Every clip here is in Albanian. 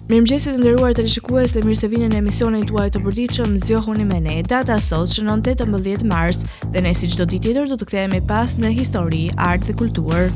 Mirëmëngjes të nderuar teleshikues dhe mirë se vini në emisionin tuaj të përditshëm Zgjohuni me ne. Data sot shënon 18 mars dhe ne si çdo ditë tjetër do të kthehemi pas në histori, art dhe kulturë.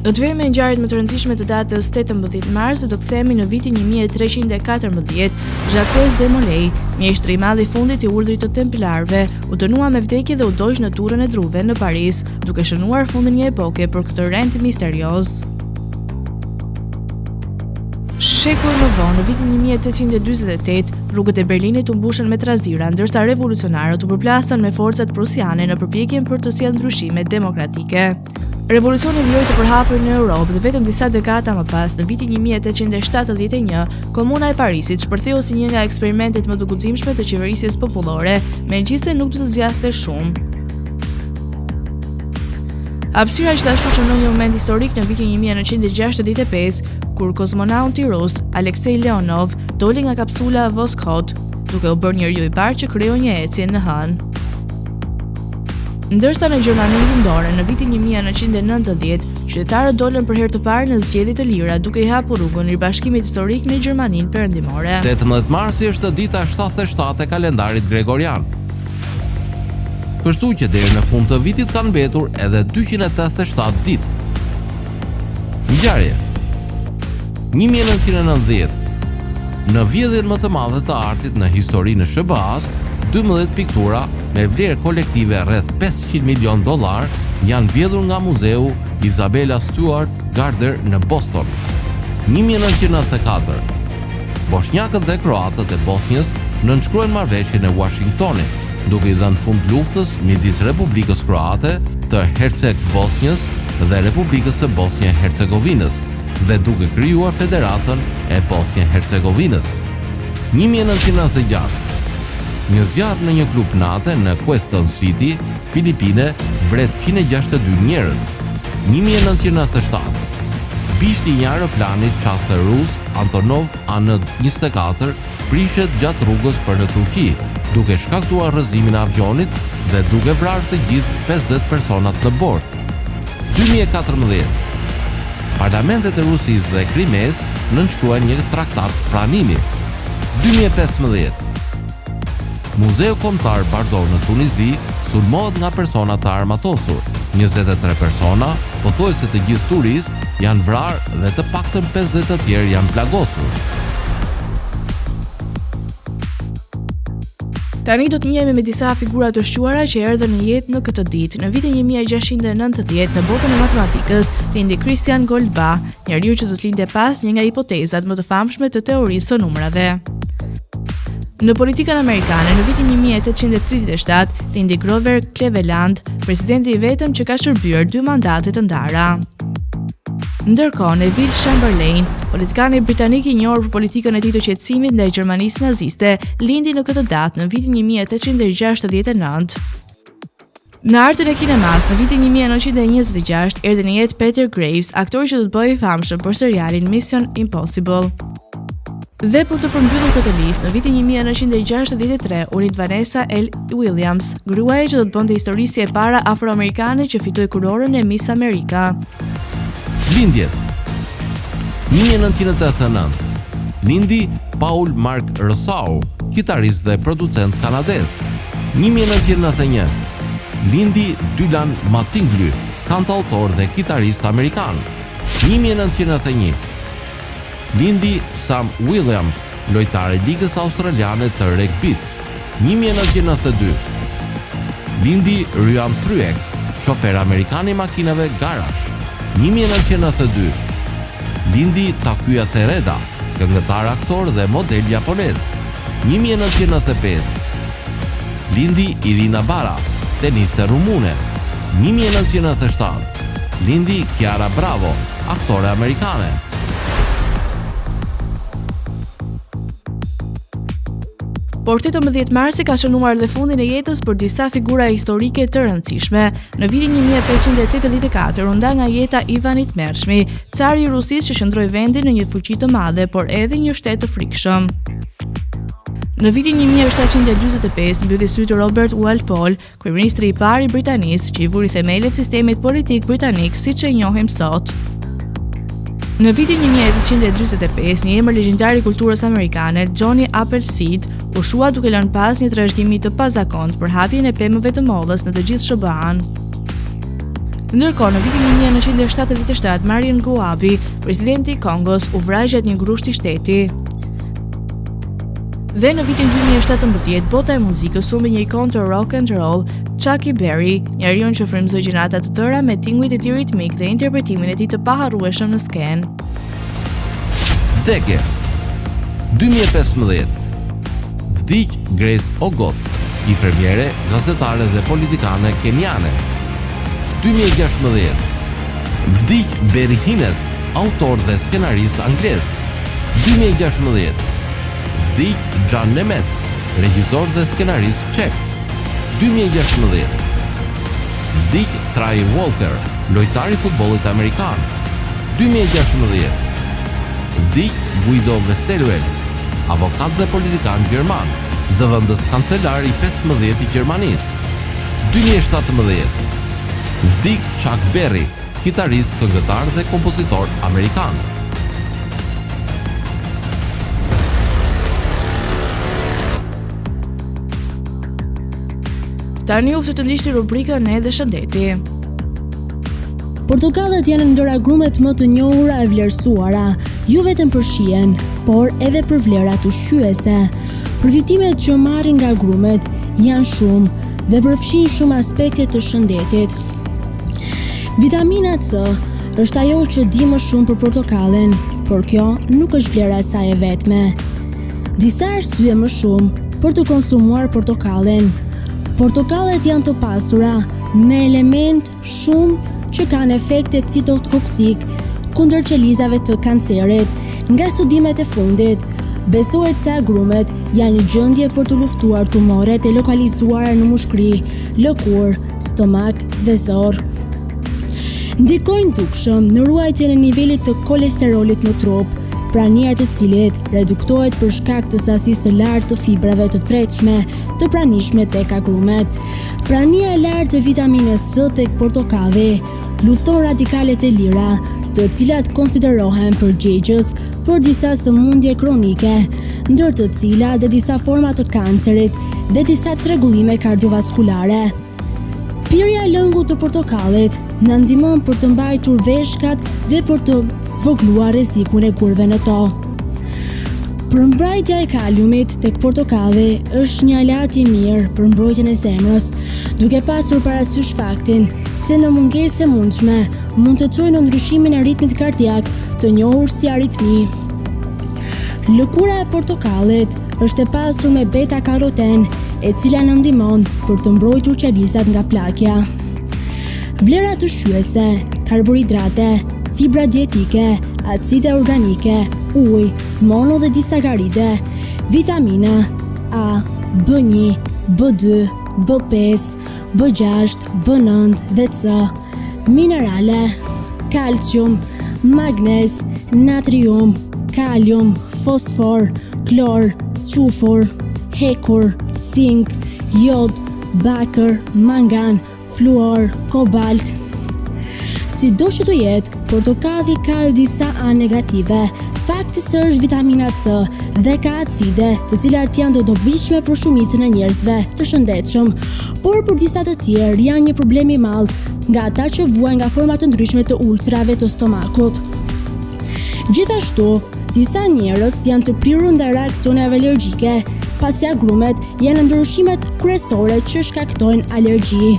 Do të vëmë ngjarjet më të rëndësishme të datës 18 mars dhe do të kthehemi në vitin 1314. Jacques de Molay, mjeshtri i madh i fundit i urdhrit të templarëve, u dënua me vdekje dhe u doq në turrën e druve në Paris, duke shënuar fundin një epoke për këtë rend misterioz. Shekull më vonë, në vitin 1848, rrugët e Berlinit u mbushën me trazira, ndërsa revolucionarët u përplasën me forcat prusiane në përpjekjen për të sjellë ndryshime demokratike. Revolucioni vjoj të përhapur në Europë dhe vetëm disa dekada më pas, në vitin 1871, Komuna e Parisit shpërtheu si një nga eksperimentet më të guximshme të qeverisjes popullore, megjithëse nuk të zgjaste shumë. Hapësira që ashtu shënon një moment historik në vitin 1965, kur kozmonauti rus Aleksej Leonov doli nga kapsula Voskhod, duke u bërë njeriu i parë që krijoi një ecje në hënë. Ndërsa në Gjermaninë Lindore në vitin 1990, qytetarët dolën për herë të parë në zgjedhje të lira, duke i hapur rrugën Ribashkimit Historik në Gjermaninë Perëndimore. 18 marsi është dita 77 e kalendarit gregorian. Kështu që deri në fund të vitit kanë mbetur edhe 287 ditë. Ngjarje. 1990. Në vjedhjen më të madhe të artit në historinë e SBA-s, 12 piktura me vlerë kolektive rreth $500 milion janë vjedhur nga muzeu Isabella Stewart Gardner në Boston. 1994. Bosnjakët dhe kroatët e Bosnjës nënshkruajnë marrëveshjen e Washingtonit, duke i dhënë fund luftës midis Republikës Kroate të Herceg-Bosnjës dhe Republikës së Bosnjë-Hercegovinës dhe duke krijuar Federatën e Bosnjë-Hercegovinës. 1996. Një zjarr në një klub nate në Quezon City, Filipine, vret 162 njerëz. 1997. Bishti i një aeroplani çaste rus Antonov An-24 prishet gjatë rrugës për në Turqi, duke shkaktuar rrëzimin e avionit dhe duke vrarë të gjithë 50 personat në bord. 2014. Parlamentet e Rusisë dhe Krimes nënshkruajnë një traktat pranimi. 2015. Muzeu Kombëtar Bardo në Tunizi sulmohet nga persona të armatosur. 23 persona, pothuajse të gjithë turistë, janë vrarë dhe të paktën 50 të tjerë janë plagosur. Tani do të njihemi me disa figura të shquara që erdhën në jetë në këtë ditë. Në vitin 1690, në botën e matematikës, lindi Christian Goldbach, njeriu që do të lindte pas një nga hipotezat më të famshme të teorisë së numrave. Në politikën amerikane, në vitin 1837, lindi Grover Cleveland, presidenti i vetëm që ka shërbyer 2 mandate të ndara. Ndërkohë, Neville Chamberlain, politikani britanik i njohur për politikën e tij të qetësimit ndaj Gjermanisë naziste, lindi në këtë datë në vitin 1869. Në artin e kinemas, në vitin 1926, erdhi në jetë Peter Graves, aktor që do të bëhej i famshëm për serialin Mission Impossible. Dhe për të përmbyllur këtë listë, në vitin 1963 u rit Vanessa L. Williams, gruaja që do të bënte historisë e para afroamerikane që fitoi kurorën e Miss Amerika. Lindjet. 1989. Lindi Paul Mark Rossau, kitarist dhe producent kanadez. 1991. Lindi Dylan Mattingly, kantautor dhe kitarist amerikan. 1991. Lindi Sam Williams, lojtar i Ligës Australiane të Rugbit. 1992. Lindi Ryan Truex, shofer amerikan i makinave garash. 1992. Lindi Takuya Tereda, këngëtar, aktor dhe model japonez. 1995. Lindi Irina Bara, teniste rumune. 1997. Lindi Chiara Bravo, aktore amerikane. Por 18 marsi ka shënuar dhe fundin e jetës për disa figura historike të rëndësishme. Në vitin 1584 u nda nga jeta Ivan i Tmerrshmi, cari i Rusisë që shndroi vendin në një fuqi të madhe, por edhe një shtet të frikshëm. Në vitin 1745 mbylli sytë Robert Walpole, kryeministri i parë i Britanisë, që i vuri themelët sistemit politik britanik siç e njohim sot. Në vitin 1845, një emër legjendar i kulturës amerikane, Johnny Appleseed, u shua duke lënë pas një trashëgimi të pazakontë për hapjen e pemëve të mollës në të gjithë SBA-n. Ndërkohë, në vitin 1977, Marion Guabi, presidenti i Kongos, u vraj gjatë një grushti shteti. Dhe në vitin 2017, bota e muzikës humbi një ikon të rock and roll, Chuck Berry, njeriu që frymëzoi gjenata të tëra me tinguit e tij ritmik dhe interpretimin e tij të paharrueshëm në skenë. Vdekje 2015. Vdiq Grace Ogot, infermiere, gazetare dhe politikane kenjane. 2016. Vdiq Barry Hines, autor dhe skenarist anglez. 2016. Vdiq Jan Nemetz, regjisor dhe skenarist çek. 2016. Vdiq Trey Walker, lojtar i futbollit amerikan. 2016. Vdiq Guido Westerwelle, avokat dhe politikan gjerman, zëvendës kancelar i 15 i Gjermanisë. 2017. Vdiq Chuck Berry, kitarist, këngëtar dhe kompozitor amerikan. Tani u të ndiqni rubrikën e dhe shëndeti. Portokallet janë ndër agrumet më të njohura e vlerësuara, jo vetëm për shijen, por edhe për vlerat ushqyese. Përfitimet që marrin nga agrumet janë shumë dhe përfshin shumë aspekte të shëndetit. Vitamina C është ajo që di më shumë për portokallin, por kjo nuk është vlera e saj e vetme. Disa arsye më shumë për të konsumuar portokallin. Portokallet janë të pasura me element shumë që kanë efekte citotoksik kundër qelizave të kancerit. Nga studimet e fundit, besohet se agrumet janë një gjendje për të luftuar tumoret e lokalizuara në mushkëri, lëkurë, stomak dhe zor. Ndikojnë dukshëm në ruajtjen e nivelit të kolesterolit në trup, prania e të cilit reduktohet për shkak të sasisë së lartë të fibrave të tretshme të pranishme tek agrumet. Prania e lartë e vitaminës C tek portokalli lufton radikalet e lira, të cilat konsiderohen përgjegjës për disa sëmundje kronike, ndër të cilat dhe disa forma të kancerit dhe disa çrregullime kardiovaskulare. Pirja e lëngut të portokallit na ndihmon për të mbajtur veshkat dhe për të zvogëluar rrezikun e kurve në to. Përmbrojtja e kaliumit tek portokalli është një alat i mirë për mbrojtjen e zemrës, duke pasur parasysh faktin se në mungesë e mundshme mund të çojë në ndryshimin e ritmit kardiak, të njohur si aritmi. Lëkura e portokallit është e pasur me beta-karoten, e cila na ndihmon për të mbrojtur qelizat nga plakja. Vlerat ushqyese, karbohidrate, fibra dietike, acide organike, ujë, mono dhe disakaride, vitamina A, B1, B2, B5, B6, B9 dhe C, minerale, kalcium, magnez, natrium, kalium, fosfor, klor, sulfur, hekur, zink, jod, bakër, mangan, fluor, kobalt. Sido që të jetë, portokalli ka disa anë negative. Fakti se është vitamina C dhe ka acide, të cilat janë të dobishme për shumicën e njerëzve të shëndetshëm, por për disa të tjerë janë një problem i madh, nga ata që vuajnë nga forma të ndryshme të ulcerave të stomakut. Gjithashtu, disa njerëz janë të prirur ndaj reaksioneve alergjike, pasi agrumet janë ndër ushqimet kryesore që shkaktojnë alergji.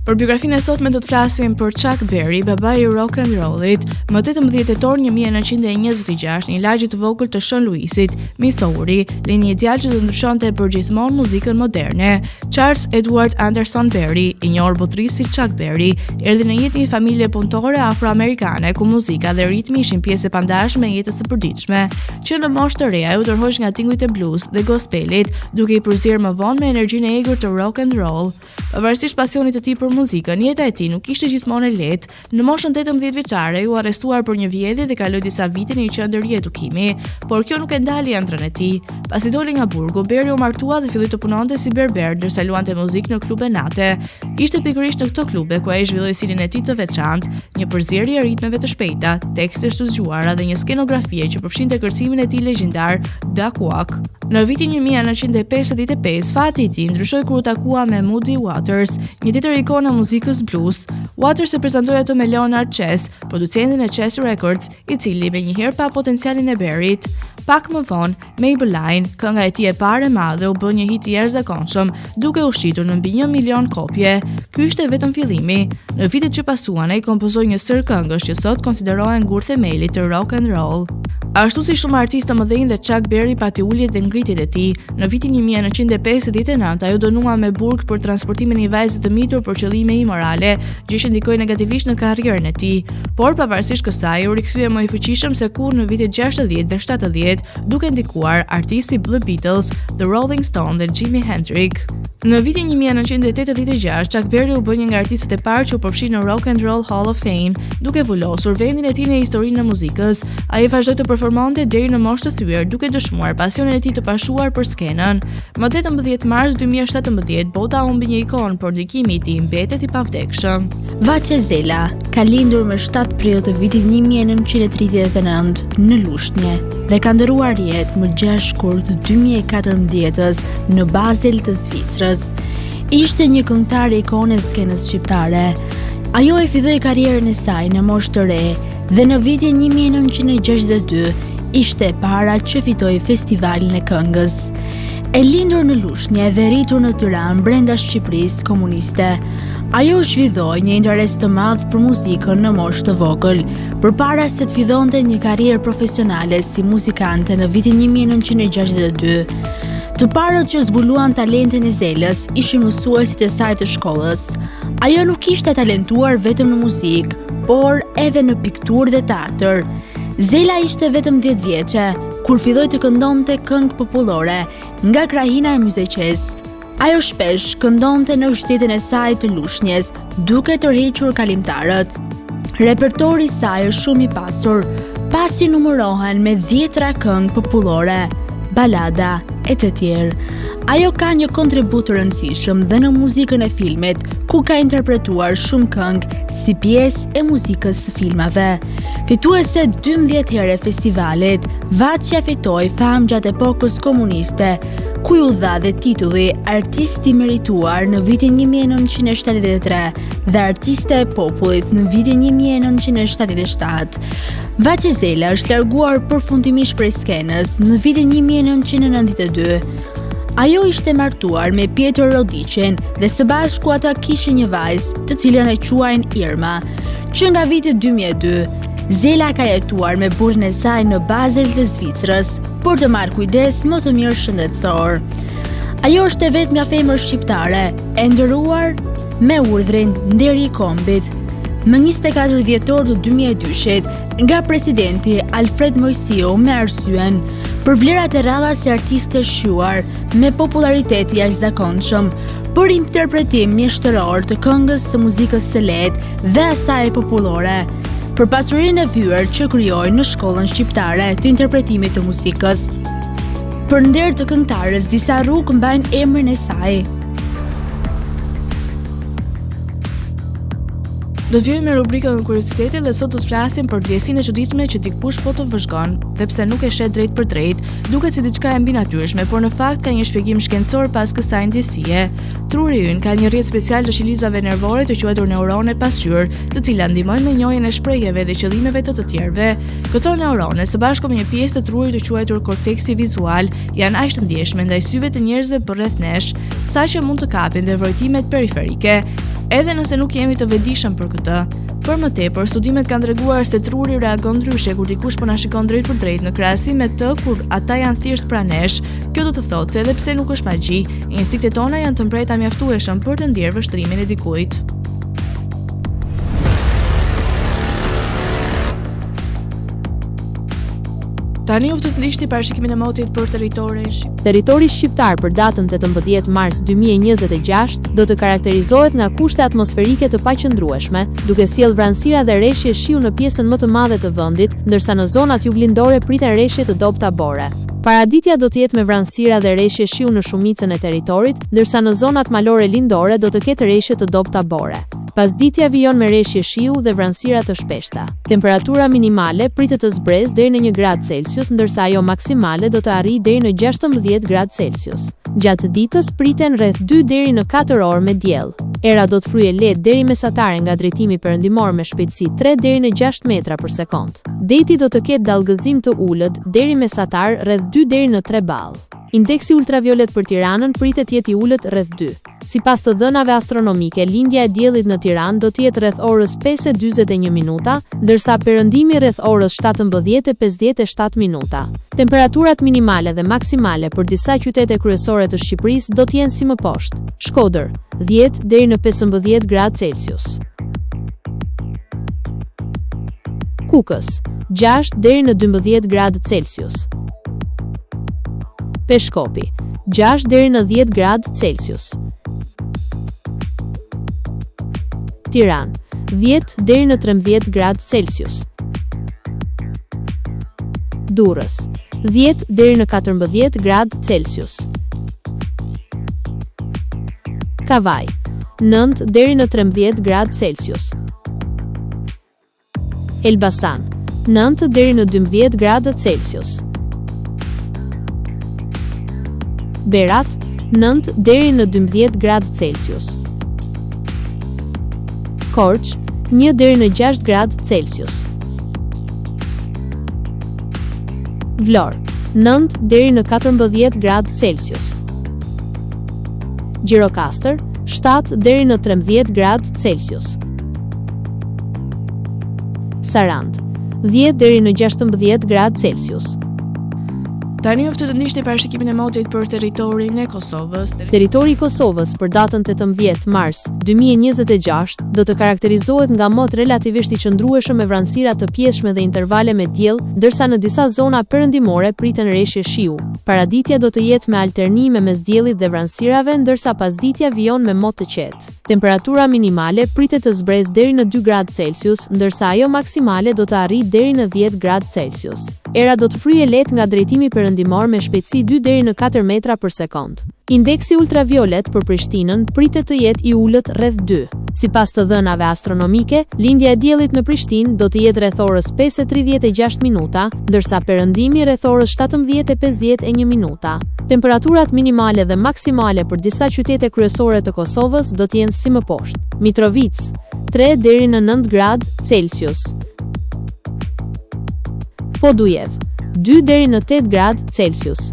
Për biografinë e sotme do të flasim për Chuck Berry, babai i rock and rollit. Më 18 tetor 1926, një lagje të vogël të Shën Louisit, Missouri, lini një djalë që do ndryshonte përgjithmonë muzikën moderne. Charles Edward Anderson Berry, i njohur botërisht si Chuck Berry, erdhi në jetë një familje punëtore afroamerikane ku muzika dhe ritmi ishin pjesë e pandashme e jetës së përditshme. Që në moshë të re, ai u tërhoq nga tingujt e blues dhe gospelit, duke i përzier më vonë me energjinë e egër të rock and roll. Pavarësisht pasionit të tij për për muzikën, jeta e tij nuk ishte gjithmonë e lehtë. Në moshën 18 vjeçare u arrestuar për një vjedhje dhe kaloi disa vite në një qendër riedukimi, por kjo nuk e ndali ëndrrën e tij. Pasi doli nga burgu, Berry u martua dhe filloi të punonte si berber ndërsa luante muzikë në klube nate. Ishte pikërisht në këto klube ku ai zhvilloi stilin e tij të veçantë, një përzierje e ritmeve të shpejta, tekste të zgjuara dhe një skenografie që përfshinte kërcimin e tij legjendar Duck Walk. Në vitin 1955, fati i tij ndryshoi kur u takua me Muddy Waters, një tjetër ikonë e muzikës blues. Waters e prezantoi atë me Leonard Chess, producentin e Chess Records, i cili menjëherë pa potencialin e Berryt. Pak më vonë, Maybelline, kënga e tij e parë e madhe, u bë një hit i jashtëzakonshëm, duke ushqitur në mbi 1 milion kopje. Ky ishte vetëm fillimi. Në vitet që pasuan, ai kompozoi një sër këngësh që sot konsiderohen gur themeli të rock and roll. Ashtu si shumë artistë të mëdhenj dhe Chuck Berry pati uljet dhe ngritjet e tij. Në vitin 1959 ajo dënua me burg për transportimin e një vajze të mitur për qëllime imorale, gjë që ndikoi negativisht në karrierën e tij. Por pavarësisht kësaj, u rikthye më i fuqishëm se kur në vitet 60 dhe 70, duke ndikuar artistë si The Beatles, The Rolling Stones dhe Jimi Hendrix. Në vitin 1986, Chuck Berry u bë një nga artistët e parë që u përfshi në Rock and Roll Hall of Fame, duke vullosur vendin e tij në historinë e muzikës. Ai vazhdoi të performonte deri në moshë të thyer, duke dëshmuar pasionin e tij të pashuar për skenën. Më 18 mars 2017, bota humbi një ikonë, por ndikimi i tij mbetet i pavdekshëm. Vacezela ka lindur më 7 prill të vitit 1939 në Lushnjë dhe ka ndëruar jetë më 6 shkurt 2014 në Basel të Zvicrës. Ishte një këngëtar ikonë e skenës shqiptare. Ajo e filloi karrierën e saj në moshë të re dhe në vitin 1962 ishte e para që fitoi festivalin e këngës. E lindur në Lushnjë dhe rritur në Tiranë brenda Shqipërisë komuniste, ajo zhvilloi një interes të madh për muzikën në moshë të vogël, përpara se të fillonte një karrierë profesionale si muzikante në vitin 1962. Të parët që zbuluan talentin e Zelës ishin mësuesit e saj të shkollës. Ajo nuk ishte talentuar vetëm në muzikë, por edhe në pikturë dhe teatr. Zela ishte vetëm 10 vjeçe kur filloi të këndonte këngë popullore nga krahina e Myzeqes. Ajo shpesh këndonte në qytetin e saj të Lushnjës, duke tërhequr kalimtarët. Repertori i saj është shumë i pasur, pasi numërohen me 10 këngë popullore, balada e të tjerë. Ajo ka një kontribut të rëndësishëm dhe në muzikën e filmit, ku ka interpretuar shumë këngë si pjesë e muzikës së filmave. Fituese 12 herë festivalit, Vaçja fitoi famë gjatë epokës komuniste, ku ju dha dhe titulli Artisti merituar në vitin 1973 dhe Artiste e popullit në vitin 1977. Vacezela është larguar përfundimisht prej skenës në vitin 1992. Ajo ishte martuar me Pjetër Rodiqin dhe së bashku ata kishin një vajzë të cilën e quajnë Irma, që nga viti 2002 Zela ka jetuar me burrin e saj në Basel të Zvicrës për të marrë kujdes më të mirë shëndetësor. Ajo është e vetmja femër shqiptare e nderuar me urdhrin Nderi i Kombit më 24 dhjetor të 2002 nga presidenti Alfred Mojsiu me arsyen për vlerat e rralla si artiste shquar me popularitet i jashtëzakonshëm për interpretim mjeshtëror të këngës së muzikës së lehtë dhe asaj popullore, për pasurinë e vyer që krijoi në shkollën shqiptare të interpretimit të muzikës. Për nder të këngëtarës, disa rrugë mbajnë emrin e saj. Do të vjojmë me rubrikën në kuriozitete dhe sot do të flasim për ndjesinë e çuditshme që dikush po të vëzhgon, dhe pse nuk e shet drejt për drejt, duket si diçka e mbinatyrshme, por në fakt ka një shpjegim shkencor pas kësaj ndjesie. Truri ynë ka një rrjet special të shilizave nervore të quajtur neurone pasqyrë, të cilat ndihmojnë me njohjen e shprehjeve dhe qëllimeve të tjerëve. Këto neurone, së bashku me një pjesë të trurit të quajtur korteksi vizual, janë aq të ndjeshme ndaj syve të njerëzve përreth nesh, saqë mund të kapin dhe vrojtimet periferike, edhe nëse nuk jemi të vetëdijshëm për këtë. Për më tepër, studimet kanë treguar se truri reagon ndryshe kur dikush po na shikon drejt për drejt në krahasim me të kur ata janë thjesht pranë nesh. Kjo do të thotë se edhe pse nuk është magji, instinktet tona janë të mprejta mjaftueshëm për të ndjerë vështrimin e dikujt. Tani u ndishti parashikimin e motit për territorin shqiptar. Territori shqiptar për datën 18 mars 2026 do të karakterizohet nga kushte atmosferike të paqëndrueshme, duke sjellë vranësira dhe rreshje shiu në pjesën më të madhe të vendit, ndërsa në zonat juglindore priten rreshje të dobta bore. Paraditja do të jetë me vranësira dhe rreshje shiu në shumicën e territorit, ndërsa në zonat malore lindore do të ketë rreshje të dobta bore. Pasditja vijon me rreshje shiu dhe vranësira të shpeshta. Temperatura minimale pritet të zbresë deri në 1 gradë Celsius, ndërsa ajo maksimale do të arrijë deri në 16 gradë Celsius. Gjatë ditës priten rreth 2 deri në 4 orë me diell. Era do të fryjë lehtë deri mesatare nga drejtimi perëndimor me shpejtësi 3 deri në 6 metra për sekond. Deti do të ketë dallgëzim të ulët deri mesatar rreth 2 deri në 3 ball. Indeksi ultraviolet për Tiranën pritet jetë i ulët rreth 2. Sipas të dhënave astronomike, lindja e diellit në Tiranë do të jetë rreth orës 5:41 minuta, ndërsa perëndimi rreth orës 17:57 minuta. Temperaturat minimale dhe maksimale për disa qytete kryesore të Shqipërisë do të jenë si më poshtë: Shkodër 10 deri në 15 gradë Celsius, Kukës 6 deri në 12 gradë Celsius, Peshkopi 6 deri në 10 gradë Celsius, Tiranë 10 deri në 13 gradë Celsius, Durrës 10 deri në 14 gradë Celsius, Kavaj 9 deri në 13 gradë Celsius, Elbasan 9 deri në 12 gradë Celsius, Berat 9 deri në 12 gradë Celsius, Korç 1 deri në 6 gradë Celsius, Vlorë 9 deri në 14 gradë Celsius, Gjirokastër 7 deri në 13 gradë Celsius, Sarandë 10 deri në 16 gradë Celsius. Tani u ndishti parashikimin e motit për territorin e Kosovës. Territori i Kosovës për datën 18 mars 2026 do të karakterizohet nga mot relativisht i qëndrueshëm me vranësira të pjeshme dhe intervale me diell, ndërsa në disa zona perëndimore priten rreshje shiu. Paraditja do të jetë me alternime mes diellit dhe vranësirave, ndërsa pasditja vijon me mot të qetë. Temperatura minimale pritet të zbresë deri në 2 gradë Celsius, ndërsa ajo maksimale do të arrijë deri në 10 gradë Celsius. Era do të fryjë lehtë nga drejtimi perëndimor me shpejtësi 2 deri në 4 metra për sekond. Indeksi ultraviolet për Prishtinën pritet të jetë i ulët rreth 2. Sipas të dhënave astronomike, lindja e diellit në Prishtinë do të jetë rreth orës 5:36 minuta, ndërsa perëndimi rreth orës 17:51 minuta. Temperaturat minimale dhe maksimale për disa qytete kryesore të Kosovës do të jenë si më poshtë: Mitrovica 3 deri në 9 gradë Celsius, Podujev 2 deri në 8 gradë Celsius,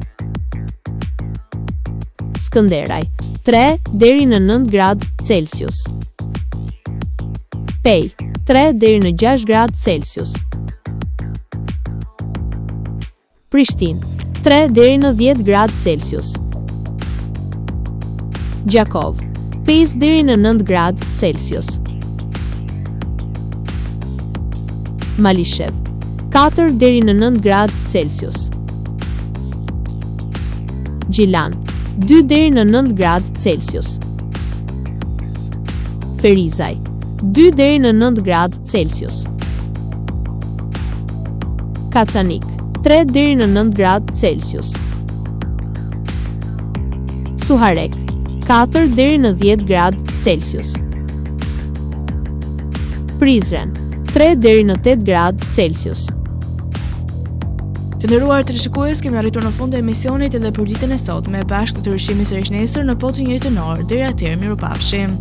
Skënderaj 3 deri në 9 gradë Celsius, Pej 3 deri në 6 gradë Celsius, Prishtinë 3 deri në 10 gradë Celsius, Gjakov 5 deri në 9 gradë Celsius, Malishev 4 deri në 9 gradë Celsius, Gjilan 2 deri në 9 gradë Celsius, Ferizaj 2 deri në 9 gradë Celsius, Kaçanik 3 deri në 9 gradë Celsius, Suharek 4 deri në 10 gradë Celsius, Prizren 3 deri në 8 gradë Celsius. Të nderuar teleshikues, kemi arritur në fund të emisionit edhe për ditën e sotme. Bashkë të rishimi sërish nesër në po të njëjtën orë. Deri atëherë, mirupafshim.